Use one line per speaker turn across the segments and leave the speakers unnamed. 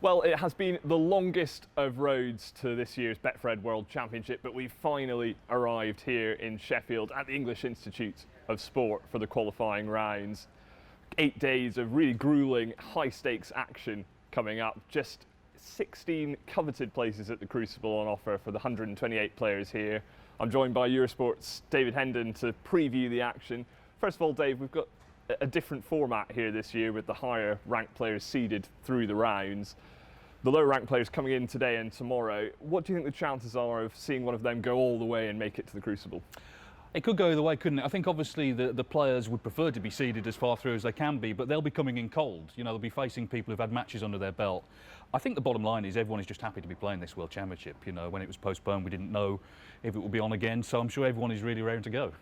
Well, it has been the longest of roads to this year's Betfred World Championship, but we've finally arrived here in Sheffield at the English Institute of Sport for the qualifying rounds. 8 days of really gruelling, high-stakes action coming up. Just 16 coveted places at the Crucible on offer for the 128 players here. I'm joined by Eurosport's David Hendon to preview the action. First of all, Dave, we've got a different format here this year with the higher ranked players seeded through the rounds. The lower ranked players coming in today and tomorrow. What do you think the chances are of seeing one of them go all the way and make it to the Crucible?
It could go either way, couldn't it? I think obviously the players would prefer to be seeded as far through as they can be, but they'll be coming in cold. You know, they'll be facing people who've had matches under their belt. I think the bottom line is everyone is just happy to be playing this World Championship. You know, when it was postponed, we didn't know if it would be on again, so I'm sure everyone is really raring to go.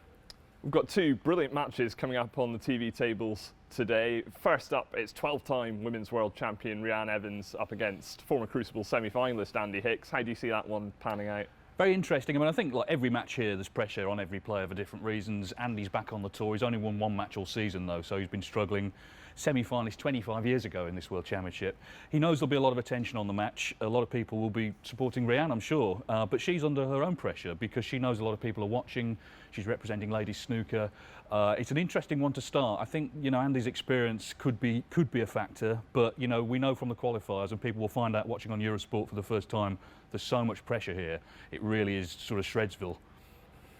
We've got two brilliant matches coming up on the TV tables today. First up, it's 12-time Women's World Champion Rhian Evans up against former Crucible semi-finalist Andy Hicks. How do you see that one panning out?
Very interesting. I mean, I think like every match here, there's pressure on every player for different reasons. Andy's back on the tour. He's only won one match all season, though, so he's been struggling. Semi-finalist 25 years ago in this World Championship. He knows there'll be a lot of attention on the match. A lot of people will be supporting Rhian, I'm sure, but she's under her own pressure because she knows a lot of people are watching. She's representing ladies snooker. It's an interesting one to start. I think, you know, Andy's experience could be a factor, but, you know, we know from the qualifiers, and people will find out watching on Eurosport for the first time, there's so much pressure here. It really is sort of Shredsville.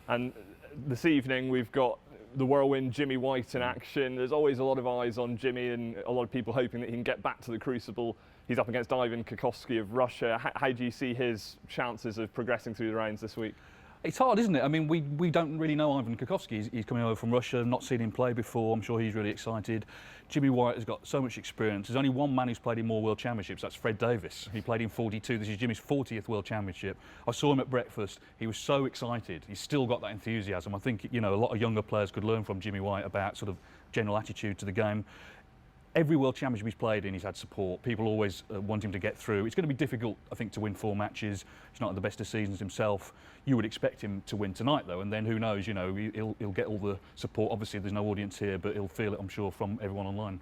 And
this evening we've got the whirlwind Jimmy White in action. There's always a lot of eyes on Jimmy and a lot of people hoping that he can get back to the Crucible. He's up against Ivan Kokovsky of Russia. How do you see his chances of progressing through the rounds this week?
It's hard, isn't it? I mean, we don't really know Ivan Kokovsky. He's coming over from Russia, not seen him play before. I'm sure he's really excited. Jimmy White has got so much experience. There's only one man who's played in more World Championships. That's Fred Davis. He played in 42. This is Jimmy's 40th World Championship. I saw him at breakfast. He was so excited. He's still got that enthusiasm. I think, you know, a lot of younger players could learn from Jimmy White about sort of general attitude to the game. Every World Championship he's played in, he's had support. People always want him to get through. It's going to be difficult, I think, to win 4 matches. He's not at the best of seasons himself. You would expect him to win tonight, though, and then who knows, you know, he'll get all the support. Obviously, there's no audience here, but he'll feel it, I'm sure, from everyone online.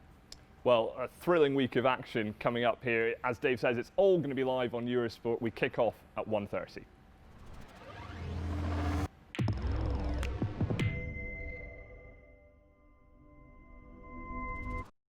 Well, a thrilling week of action coming up here. As Dave says, it's all going to be live on Eurosport. We kick off at 1:30.